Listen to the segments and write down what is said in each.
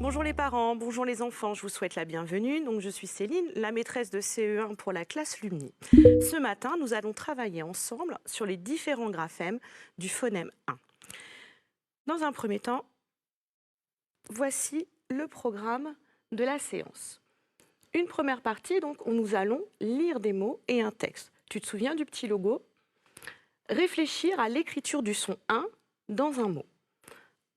Bonjour les parents, bonjour les enfants, je vous souhaite la bienvenue. Donc, je suis Céline, la maîtresse de CE1 pour la classe Lumni. Ce matin, nous allons travailler ensemble sur les différents graphèmes du phonème 1. Dans un premier temps, voici le programme de la séance. Une première partie, donc, où nous allons lire des mots et un texte. Tu te souviens du petit logo? Réfléchir à l'écriture du son 1 dans un mot.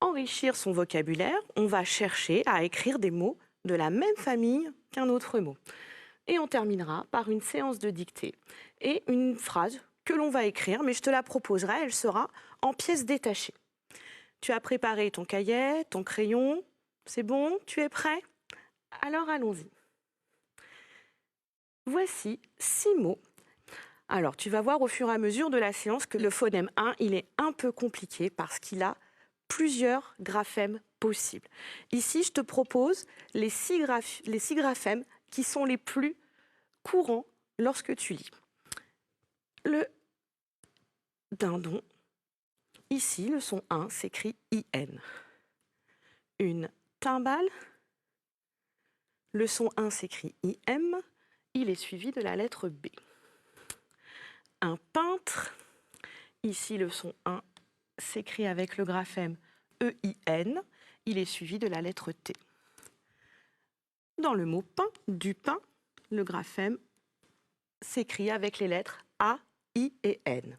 Enrichir son vocabulaire, on va chercher à écrire des mots de la même famille qu'un autre mot. Et on terminera par une séance de dictée et une phrase que l'on va écrire, mais je te la proposerai, elle sera en pièces détachées. Tu as préparé ton cahier, ton crayon, c'est bon? Tu es prêt? Alors allons-y. Voici 6 mots. Alors tu vas voir au fur et à mesure de la séance que le phonème 1, il est un peu compliqué parce qu'il a plusieurs graphèmes possibles. Ici, je te propose les 6 graphèmes qui sont les plus courants lorsque tu lis. Le dindon, ici, le son 1 s'écrit IN. Une timbale, le son 1 s'écrit IM, il est suivi de la lettre B. Un peintre, ici, le son 1 s'écrit avec le graphème EIN, il est suivi de la lettre T. Dans le mot pain, du pain, le graphème s'écrit avec les lettres A, I et N.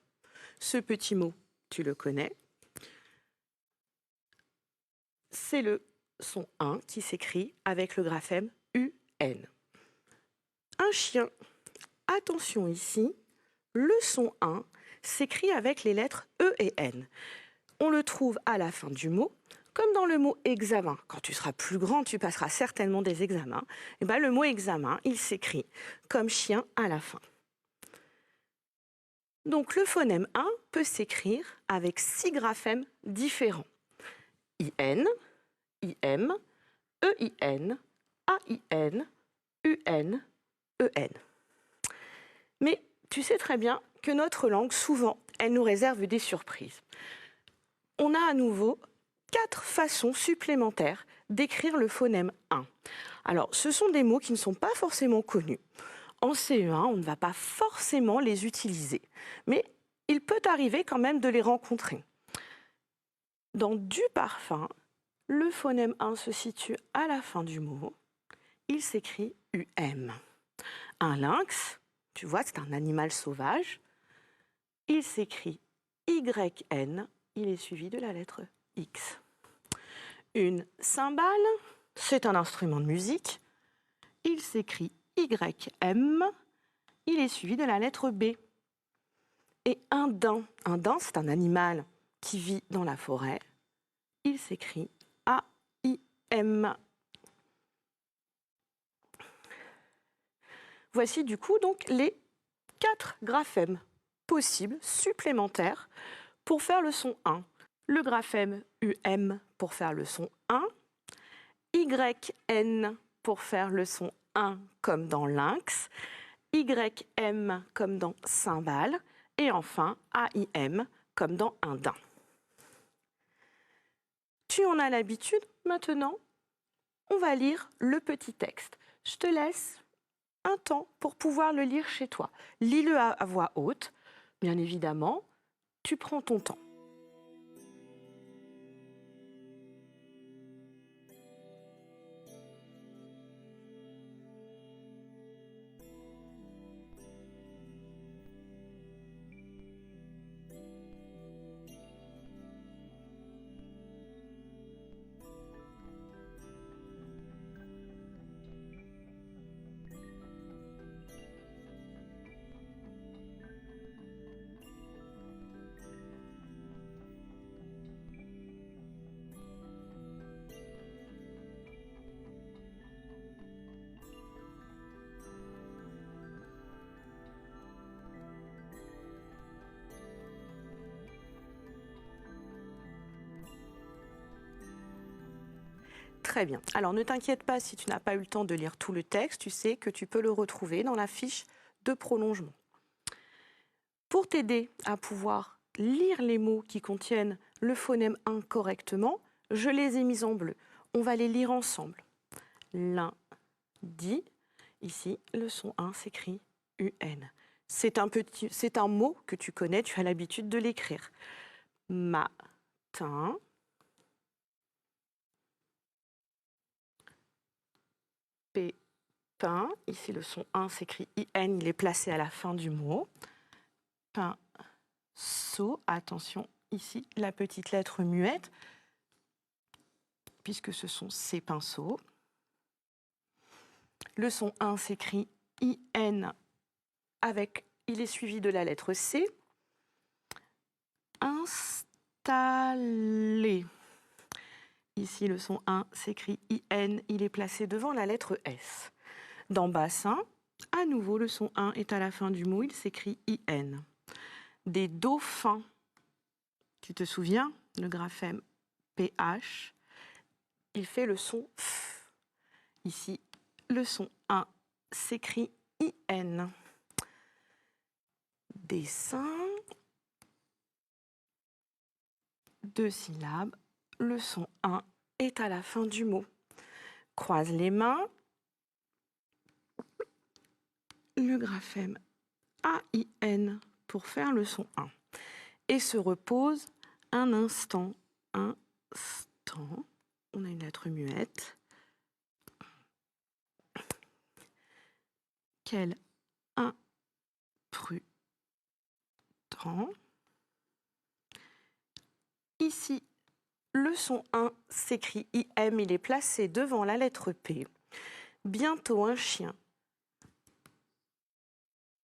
Ce petit mot, tu le connais. C'est le son 1 qui s'écrit avec le graphème UN. Un chien. Attention ici, le son 1 s'écrit avec les lettres E et N. On le trouve à la fin du mot, comme dans le mot examen. Quand tu seras plus grand, tu passeras certainement des examens. Et bien, le mot examen, il s'écrit comme chien à la fin. Donc le phonème 1 peut s'écrire avec 6 graphèmes différents. IN, IM, EIN, AIN, UN, EN. Mais tu sais très bien que notre langue, souvent, elle nous réserve des surprises. On a à nouveau 4 façons supplémentaires d'écrire le phonème 1. Alors, ce sont des mots qui ne sont pas forcément connus. En CE1, on ne va pas forcément les utiliser, mais il peut arriver quand même de les rencontrer. Dans du parfum, le phonème 1 se situe à la fin du mot. Il s'écrit UM. Un lynx, tu vois, c'est un animal sauvage. Il s'écrit YN. Il est suivi de la lettre X. Une cymbale, c'est un instrument de musique. Il s'écrit YM. Il est suivi de la lettre B. Et un daim, c'est un animal qui vit dans la forêt. Il s'écrit AIM. Voici du coup donc les 4 graphèmes possibles, supplémentaires, pour faire le son 1. Le graphème UM pour faire le son 1, YN pour faire le son 1 comme dans lynx, YM comme dans cymbale, et enfin AIM comme dans un daim. Tu en as l'habitude, maintenant, on va lire le petit texte. Je te laisse un temps pour pouvoir le lire chez toi. Lis-le à voix haute, bien évidemment, tu prends ton temps. Très bien. Alors ne t'inquiète pas si tu n'as pas eu le temps de lire tout le texte, tu sais que tu peux le retrouver dans la fiche de prolongement. Pour t'aider à pouvoir lire les mots qui contiennent le phonème 1 correctement, Je les ai mises en bleu. On va les lire ensemble. Lundi, ici, le son 1 s'écrit UN. C'est un mot que tu connais, tu as l'habitude de l'écrire. Matin. Pain, ici le son 1 s'écrit IN, il est placé à la fin du mot. Pinceau, attention, ici la petite lettre muette, puisque ce sont ces pinceaux. Le son 1 s'écrit IN il est suivi de la lettre C. Installer. Ici, le son 1 s'écrit IN, il est placé devant la lettre S. Dans bassin, à nouveau, le son 1 est à la fin du mot, il s'écrit IN. Des dauphins. Tu te souviens, le graphème PH, il fait le son F. Ici, le son 1 s'écrit IN. Dessin, 2 syllabes, le son 1 est à la fin du mot. Croise les mains, le graphème AIN pour faire le son 1. Et se repose un instant. Instant. On a une lettre muette. Quel imprudent. Ici, le son 1 s'écrit IM, il est placé devant la lettre P. Bientôt un chien.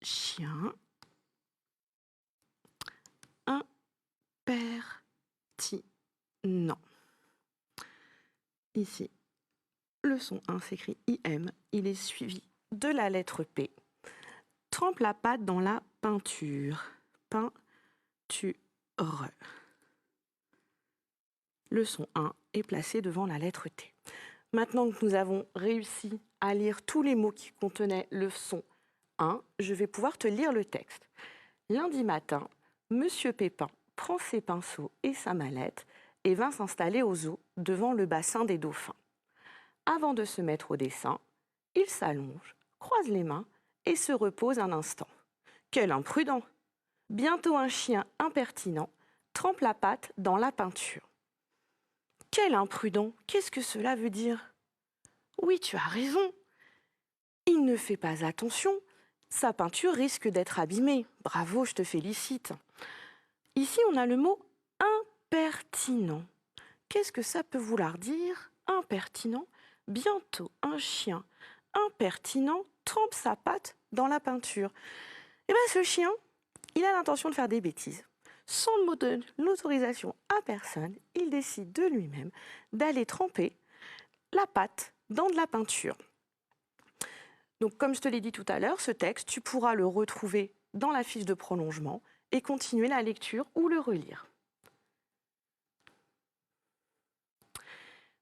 Chien. Impertinent. Ici, le son 1 s'écrit IM, il est suivi de la lettre P. Trempe la pâte dans la peinture. Peinture. Le son 1 est placé devant la lettre T. Maintenant que nous avons réussi à lire tous les mots qui contenaient le son 1, je vais pouvoir te lire le texte. Lundi matin, Monsieur Pépin prend ses pinceaux et sa mallette et vint s'installer aux eaux devant le bassin des dauphins. Avant de se mettre au dessin, il s'allonge, croise les mains et se repose un instant. Quel imprudent! Bientôt un chien impertinent trempe la pâte dans la peinture. Quel imprudent! Qu'est-ce que cela veut dire? Oui, tu as raison. Il ne fait pas attention. Sa peinture risque d'être abîmée. Bravo, je te félicite. Ici, on a le mot impertinent. Qu'est-ce que ça peut vouloir dire? Impertinent. Bientôt, un chien impertinent trempe sa patte dans la peinture. Eh bien, ce chien, il a l'intention de faire des bêtises. Sans donner l'autorisation à personne, il décide de lui-même d'aller tremper la pâte dans de la peinture. Donc, comme je te l'ai dit tout à l'heure, ce texte, tu pourras le retrouver dans la fiche de prolongement et continuer la lecture ou le relire.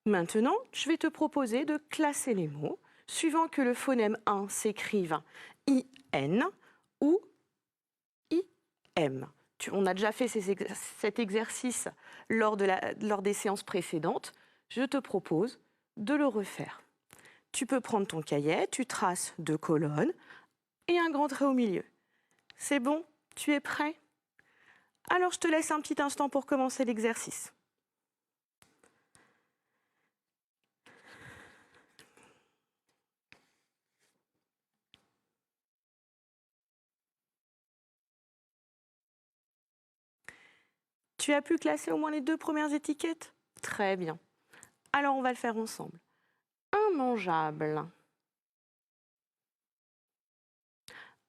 Maintenant, je vais te proposer de classer les mots, suivant que le phonème 1 s'écrive IN ou IM. On a déjà fait cet exercice lors des séances précédentes. Je te propose de le refaire. Tu peux prendre ton cahier, tu traces 2 colonnes et un grand trait au milieu. C'est bon? Tu es prêt? Alors je te laisse un petit instant pour commencer l'exercice. Tu as pu classer au moins les 2 premières étiquettes? Très bien. Alors on va le faire ensemble. Immangeable.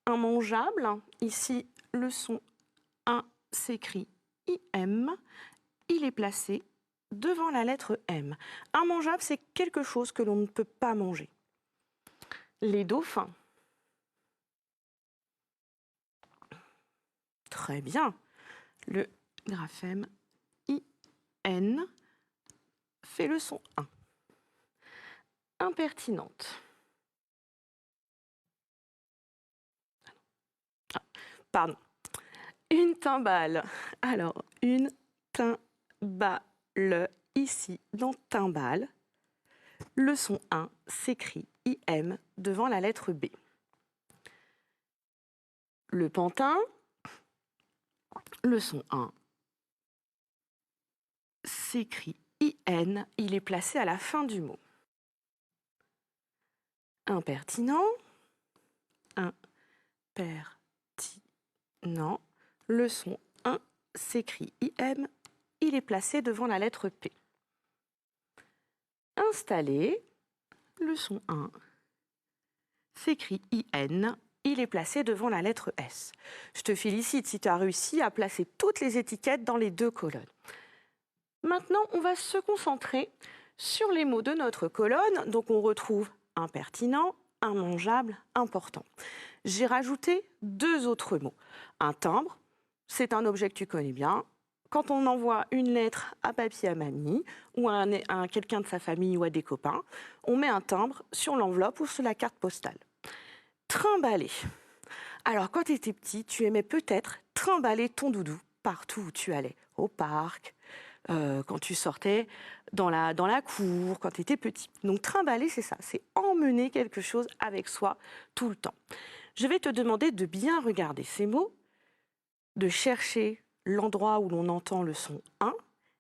Immangeable, ici le son 1 s'écrit IM, il est placé devant la lettre M. Immangeable, c'est quelque chose que l'on ne peut pas manger. Les dauphins. Très bien. Le graphème IN fait le son 1. Impertinente. Pardon. Une timbale. Alors, une timbale. ici dans timbale, le son 1 s'écrit IM devant la lettre B. Le pantin, le son 1 s'écrit IN, il est placé à la fin du mot. Impertinent, impertinent, le son 1 s'écrit IM, il est placé devant la lettre P. Installé, le son 1 s'écrit IN, il est placé devant la lettre S. Je te félicite si tu as réussi à placer toutes les étiquettes dans les deux colonnes. Maintenant, on va se concentrer sur les mots de notre colonne. Donc, on retrouve impertinent, immangeable, important. J'ai rajouté deux autres mots. Un timbre, c'est un objet que tu connais bien. Quand on envoie une lettre à papy à mamie ou à quelqu'un de sa famille ou à des copains, on met un timbre sur l'enveloppe ou sur la carte postale. Trimballer. Alors, quand tu étais petit, tu aimais peut-être trimballer ton doudou partout où tu allais, au parc, quand tu sortais dans la cour, quand tu étais petit. Donc, trimballer, c'est ça, c'est emmener quelque chose avec soi tout le temps. Je vais te demander de bien regarder ces mots, de chercher l'endroit où l'on entend le son 1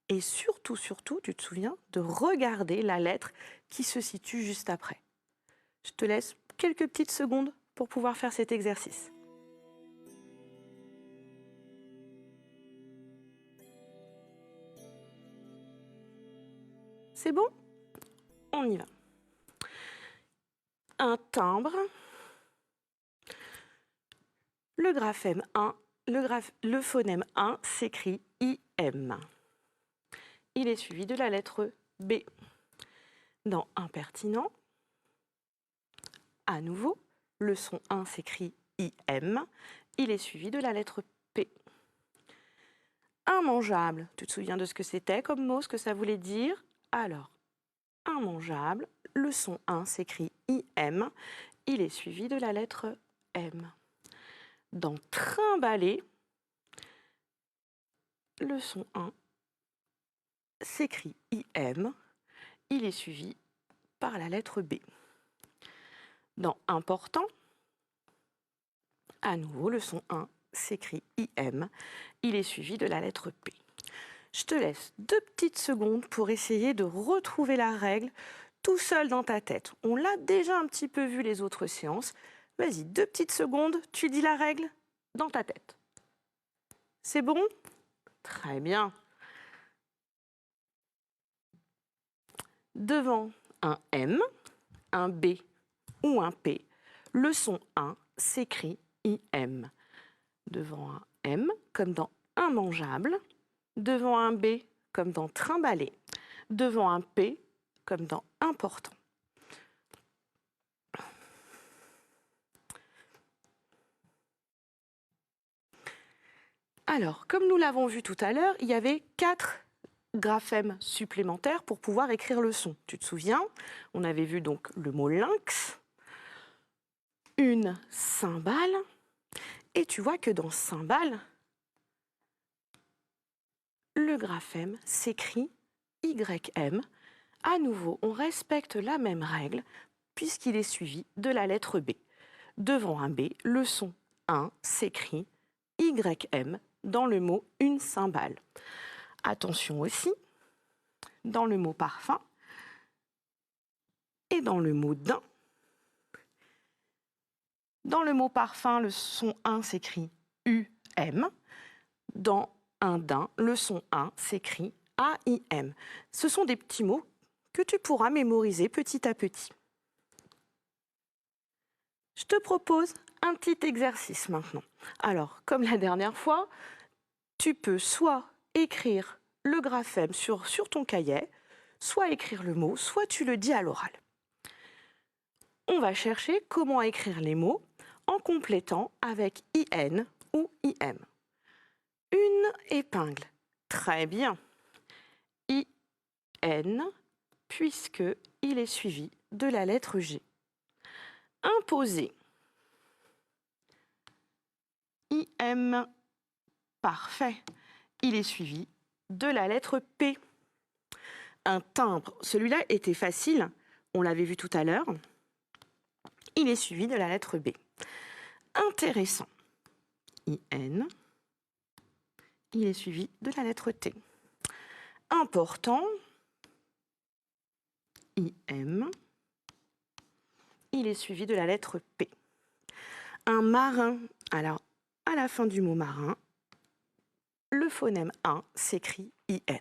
et surtout, tu te souviens, de regarder la lettre qui se situe juste après. Je te laisse quelques petites secondes pour pouvoir faire cet exercice. C'est bon? On y va. Un timbre. Le graphème 1, le phonème 1 s'écrit IM. Il est suivi de la lettre B. Dans impertinent, à nouveau, le son 1 s'écrit IM. Il est suivi de la lettre P. Immangeable, tu te souviens de ce que c'était comme mot, ce que ça voulait dire? Alors, immangeable, le son 1 s'écrit IM. Il est suivi de la lettre M. Dans trimballer, le son 1 s'écrit IM. Il est suivi par la lettre B. Dans important, à nouveau, le son 1 s'écrit IM. Il est suivi de la lettre P. Je te laisse 2 petites secondes pour essayer de retrouver la règle tout seul dans ta tête. On l'a déjà un petit peu vu les autres séances. Vas-y, 2 petites secondes, tu dis la règle dans ta tête. C'est bon? Très bien. Devant un M, un B ou un P, le son 1 s'écrit IM. Devant un M, comme dans immangeable. Devant un B, comme dans trimballer. Devant un P, comme dans important. Alors, comme nous l'avons vu tout à l'heure, il y avait 4 graphèmes supplémentaires pour pouvoir écrire le son. Tu te souviens? On avait vu donc le mot lynx, une cymbale, et tu vois que dans cymbale, le graphème s'écrit YM. À nouveau, on respecte la même règle puisqu'il est suivi de la lettre B. Devant un B, le son 1 s'écrit YM dans le mot une cymbale. Attention aussi, dans le mot parfum et dans le mot daim. Dans le mot parfum, le son 1 s'écrit UM. Dans un daim, le son 1 s'écrit AIM. Ce sont des petits mots que tu pourras mémoriser petit à petit. Je te propose un petit exercice maintenant. Alors, comme la dernière fois, tu peux soit écrire le graphème sur ton cahier, soit écrire le mot, soit tu le dis à l'oral. On va chercher comment écrire les mots en complétant avec IN ou IM. Une épingle. Très bien. IN, puisqu'il est suivi de la lettre G. Imposer. IM, parfait. Il est suivi de la lettre P. un timbre. Celui-là était facile, on l'avait vu tout à l'heure. Il est suivi de la lettre B. Intéressant. IN. Il est suivi de la lettre T. Important. IM. Il est suivi de la lettre P. Un marin. Alors, à la fin du mot marin, le phonème 1 s'écrit IN.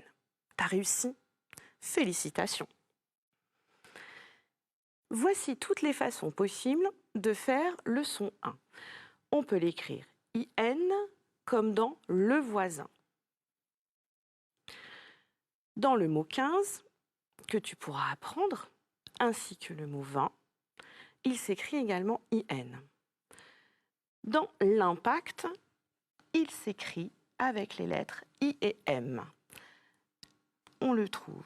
T'as réussi? Félicitations. Voici toutes les façons possibles de faire le son 1. On peut l'écrire IN comme dans le voisin. Dans le mot 15, que tu pourras apprendre, ainsi que le mot 20, il s'écrit également IN. Dans l'impact, il s'écrit avec les lettres I et M. On le trouve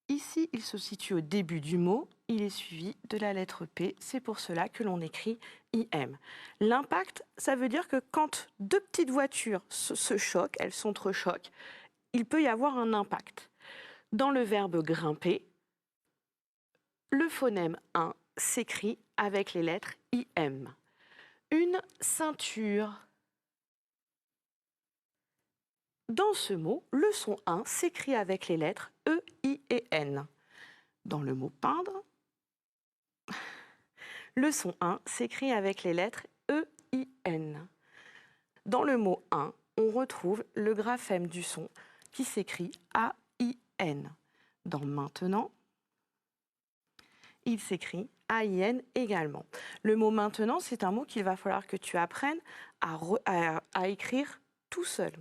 ici, il se situe au début du mot, il est suivi de la lettre P, c'est pour cela que l'on écrit IM. L'impact, ça veut dire que quand deux petites voitures se choquent, elles s'entrechoquent, il peut y avoir un impact. Dans le verbe grimper, le phonème 1 s'écrit avec les lettres IM. Une ceinture. Dans ce mot, le son 1 s'écrit avec les lettres E, I et N. Dans le mot peindre, le son 1 s'écrit avec les lettres E, I, N. Dans le mot 1, on retrouve le graphème du son qui s'écrit A, I, N. Dans maintenant, il s'écrit A-I-N également. Le mot maintenant, c'est un mot qu'il va falloir que tu apprennes à écrire tout seul.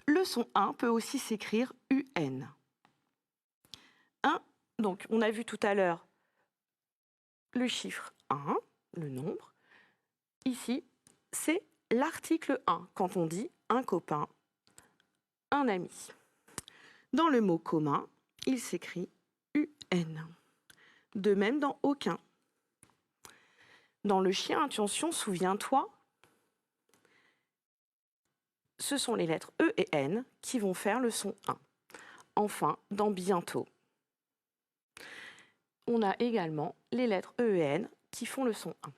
Le son 1 peut aussi s'écrire UN. 1, donc on a vu tout à l'heure le chiffre 1, le nombre. Ici, c'est l'article 1, quand on dit un copain, un ami. Dans le mot commun, il s'écrit UN. De même dans aucun. Dans le chien, attention, souviens-toi, ce sont les lettres E et N qui vont faire le son 1. Enfin, dans bientôt, on a également les lettres E et N qui font le son 1.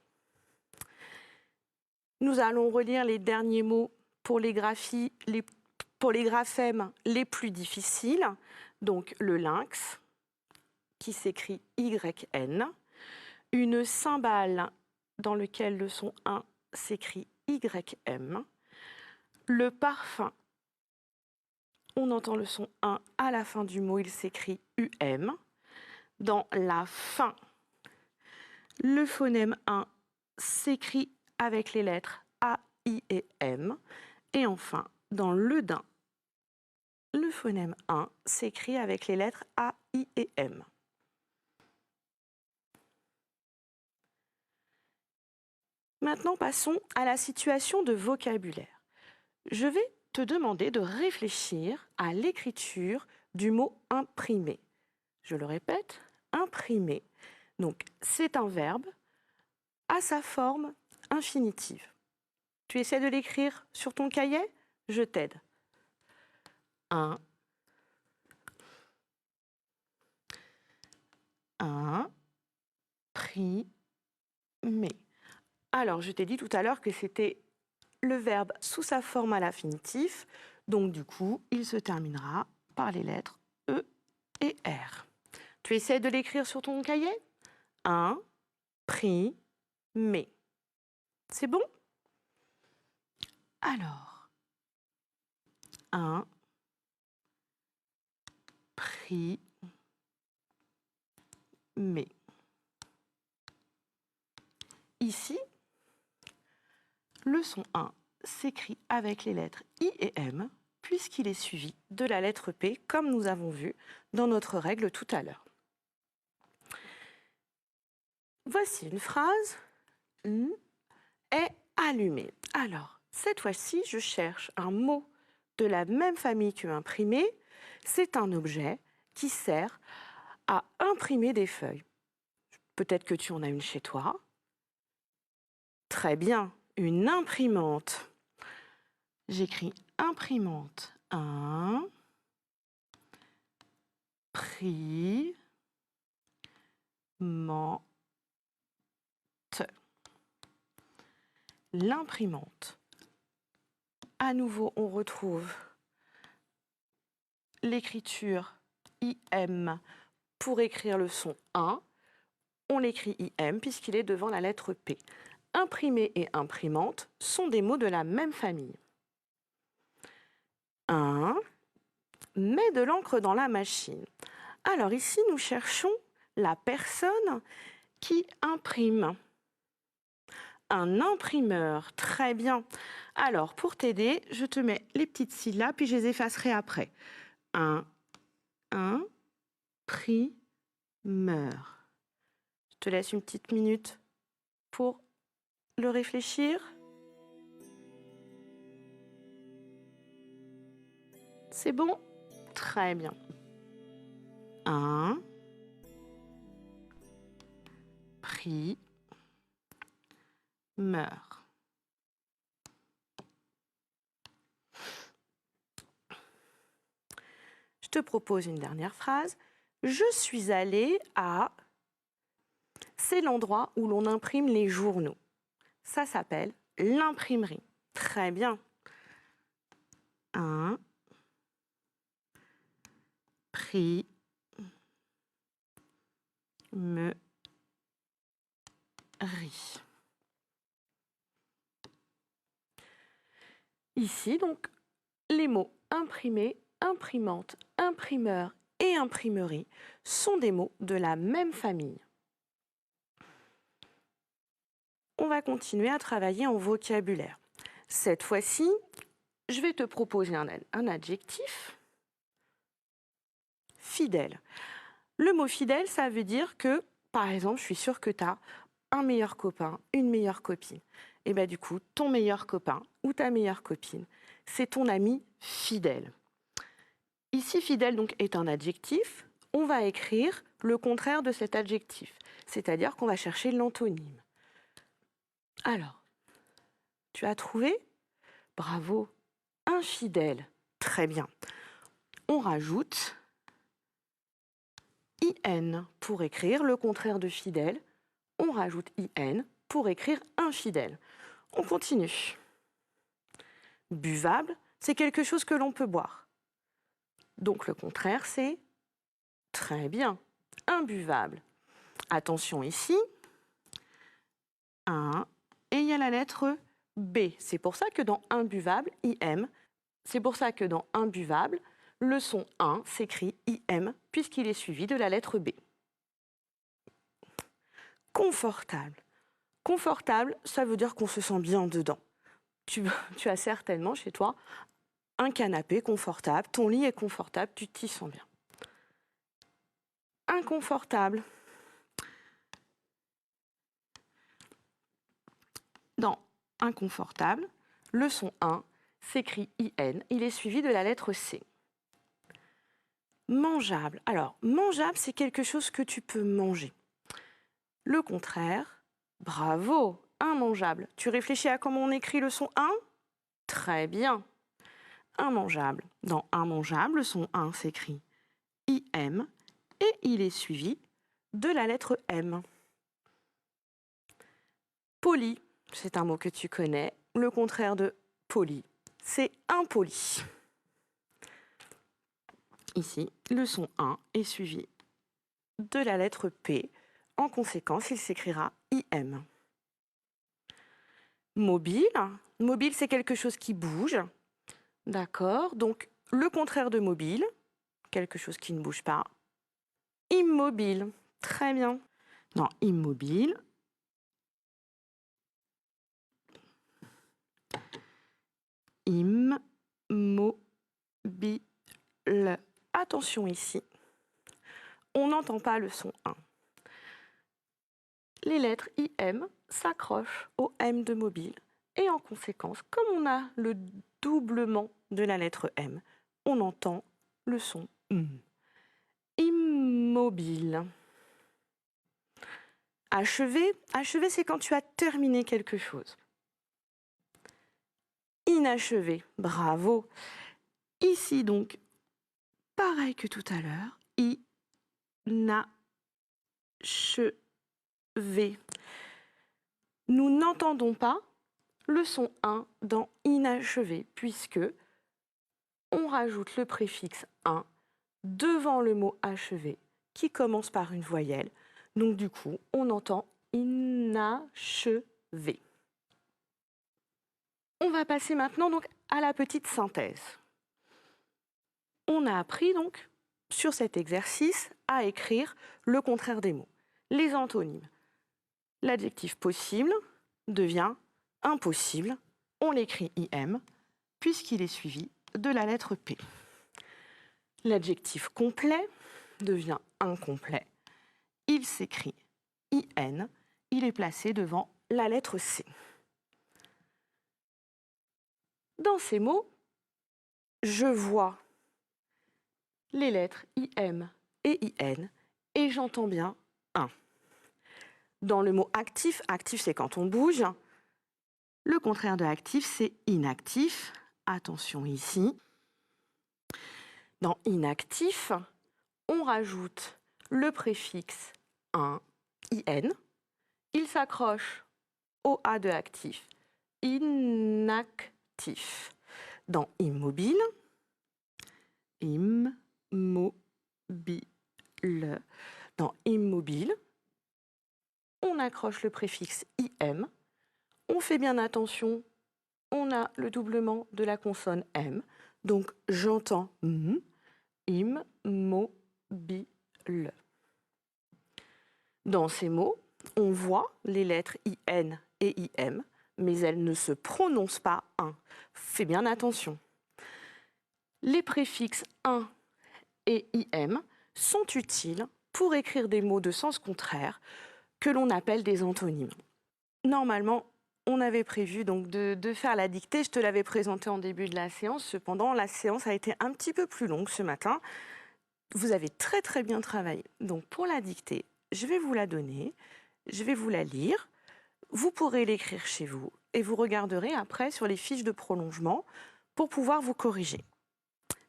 Nous allons relire les derniers mots pour les graphèmes les plus difficiles. Donc le lynx, qui s'écrit YN, une cymbale dans lequel le son 1 s'écrit YM, le parfum, on entend le son 1 à la fin du mot, il s'écrit UM. Dans la fin, le phonème 1 s'écrit avec les lettres A, I et M. Et enfin, dans le daim, le phonème 1 s'écrit avec les lettres A, I et M. Maintenant, passons à la situation de vocabulaire. Je vais te demander de réfléchir à l'écriture du mot imprimer. Je le répète, imprimer. Donc, c'est un verbe à sa forme infinitive. Tu essaies de l'écrire sur ton cahier? Je t'aide. Imprimer. Alors, je t'ai dit tout à l'heure que c'était le verbe sous sa forme à l'infinitif. Donc, du coup, il se terminera par les lettres E et R. Tu essaies de l'écrire sur ton cahier? Imprimer. C'est bon? Alors, imprimer. Ici, le son 1 s'écrit avec les lettres I et M, puisqu'il est suivi de la lettre P, comme nous avons vu dans notre règle tout à l'heure. Voici une phrase. Est allumé. Alors, cette fois-ci, je cherche un mot de la même famille que imprimer. C'est un objet qui sert à imprimer des feuilles. Peut-être que tu en as une chez toi. Très bien, une imprimante. J'écris imprimante 1, Imprimante. L'imprimante. À nouveau, on retrouve l'écriture IM pour écrire le son 1. On l'écrit IM puisqu'il est devant la lettre P. Imprimer et imprimante sont des mots de la même famille. 1. Mets de l'encre dans la machine. Alors ici, nous cherchons la personne qui imprime. Un imprimeur, très bien. Alors, pour t'aider, je te mets les petites syllabes, puis je les effacerai après. Un imprimeur. Je te laisse une petite minute pour le réfléchir. C'est bon? Très bien. Un imprimeur. Je te propose une dernière phrase. Je suis allée à... C'est l'endroit où l'on imprime les journaux. Ça s'appelle l'imprimerie. Très bien. Un imprimerie. Ici, donc, les mots imprimer, imprimante, imprimeur et imprimerie sont des mots de la même famille. On va continuer à travailler en vocabulaire. Cette fois-ci, je vais te proposer un adjectif. Fidèle. Le mot fidèle, ça veut dire que, par exemple, je suis sûre que tu as un meilleur copain, une meilleure copine. Et bien du coup, ton meilleur copain ou ta meilleure copine, c'est ton ami fidèle. Ici, fidèle donc est un adjectif. On va écrire le contraire de cet adjectif, c'est-à-dire qu'on va chercher l'antonyme. Alors, tu as trouvé? Bravo. Infidèle. Très bien. On rajoute IN pour écrire le contraire de fidèle. On rajoute IN pour écrire infidèle. On continue. Buvable, c'est quelque chose que l'on peut boire. Donc le contraire, c'est très bien, imbuvable. Attention ici, et il y a la lettre B. C'est pour ça que dans imbuvable, IM, c'est pour ça que dans imbuvable, le son 1 s'écrit IM puisqu'il est suivi de la lettre B. Confortable. Confortable, ça veut dire qu'on se sent bien dedans. Tu as certainement chez toi un canapé confortable, ton lit est confortable, tu t'y sens bien. Inconfortable. Dans inconfortable, le son 1 s'écrit IN, il est suivi de la lettre C. Mangeable. Alors, mangeable, c'est quelque chose que tu peux manger. Le contraire, bravo, immangeable. Tu réfléchis à comment on écrit le son 1? Très bien. Immangeable. Dans immangeable, le son 1 s'écrit IM et il est suivi de la lettre M. Poli, c'est un mot que tu connais. Le contraire de poli, c'est impoli. Ici, le son 1 est suivi de la lettre P. En conséquence, il s'écrira IM. Mobile. Mobile, c'est quelque chose qui bouge. D'accord. Donc, le contraire de mobile, quelque chose qui ne bouge pas. Immobile. Très bien. Dans immobile, immobile. Attention ici, on n'entend pas le son 1. Les lettres IM s'accrochent au M de mobile et en conséquence, comme on a le doublement de la lettre M, on entend le son M. Immobile. Achevé, achevé, c'est quand tu as terminé quelque chose. Inachevé, bravo. Ici donc, pareil que tout à l'heure, Nous n'entendons pas le son 1 dans inachevé, puisque on rajoute le préfixe 1 devant le mot achevé, qui commence par une voyelle. Donc du coup, on entend inachevé. On va passer maintenant donc à la petite synthèse. On a appris donc sur cet exercice à écrire le contraire des mots, les antonymes. L'adjectif possible devient impossible. On l'écrit IM puisqu'il est suivi de la lettre P. L'adjectif complet devient incomplet. Il s'écrit IN. Il est placé devant la lettre C. Dans ces mots, je vois les lettres IM et IN et j'entends bien un. Dans le mot actif, actif c'est quand on bouge. Le contraire de actif, c'est inactif. Attention ici. Dans inactif, on rajoute le préfixe un, IN. Il s'accroche au A de actif. Inactif. Dans immobile, dans immobile, on accroche le préfixe IM. On fait bien attention, on a le doublement de la consonne M. Donc j'entends immobile. Dans ces mots, on voit les lettres IN et IM, mais elles ne se prononcent pas un. Fais bien attention. Les préfixes un et IM sont utiles pour écrire des mots de sens contraire que l'on appelle des antonymes. Normalement, on avait prévu donc de faire la dictée. Je te l'avais présenté en début de la séance. Cependant, la séance a été un petit peu plus longue ce matin. Vous avez très très bien travaillé. Donc pour la dictée, je vais vous la donner. Je vais vous la lire. Vous pourrez l'écrire chez vous et vous regarderez après sur les fiches de prolongement pour pouvoir vous corriger.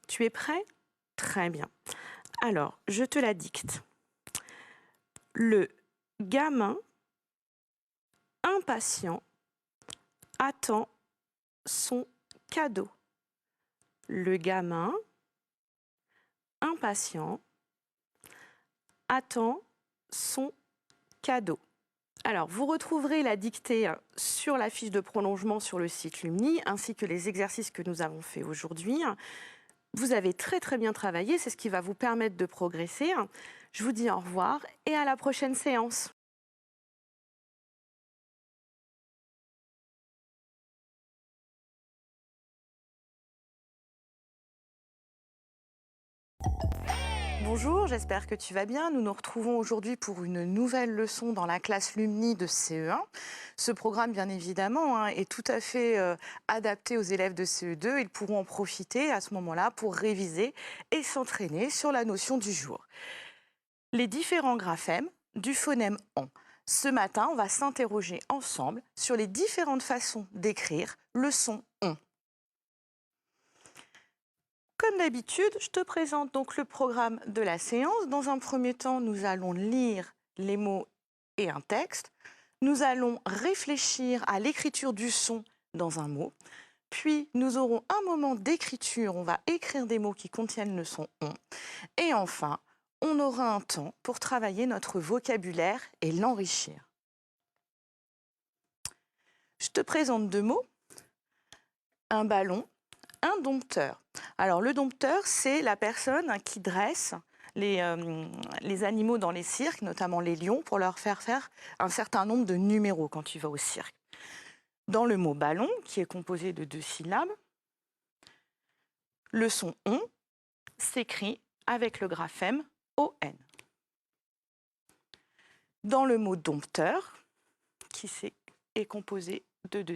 Tu es prêt? Très bien. Alors, je te la dicte. Le gamin impatient attend son cadeau. Le gamin impatient attend son cadeau. Alors, vous retrouverez la dictée sur la fiche de prolongement sur le site Lumni, ainsi que les exercices que nous avons faits aujourd'hui. Vous avez très très bien travaillé, c'est ce qui va vous permettre de progresser. Je vous dis au revoir et à la prochaine séance. Bonjour, j'espère que tu vas bien. Nous nous retrouvons aujourd'hui pour une nouvelle leçon dans la classe Lumni de CE1. Ce programme, bien évidemment, est tout à fait adapté aux élèves de CE2. Ils pourront en profiter à ce moment-là pour réviser et s'entraîner sur la notion du jour. Les différents graphèmes du phonème ON. Ce matin, on va s'interroger ensemble sur les différentes façons d'écrire le son ON. Comme d'habitude, je te présente donc le programme de la séance. Dans un premier temps, nous allons lire les mots et un texte. Nous allons réfléchir à l'écriture du son dans un mot. Puis, nous aurons un moment d'écriture. On va écrire des mots qui contiennent le son « on ». Et enfin, on aura un temps pour travailler notre vocabulaire et l'enrichir. Je te présente deux mots. Un ballon, un dompteur. Alors, le dompteur, c'est la personne qui dresse les animaux dans les cirques, notamment les lions, pour leur faire un certain nombre de numéros quand tu vas au cirque. Dans le mot ballon, qui est composé de 2 syllabes, le son « on » s'écrit avec le graphème ON. Dans le mot dompteur, qui est composé de 2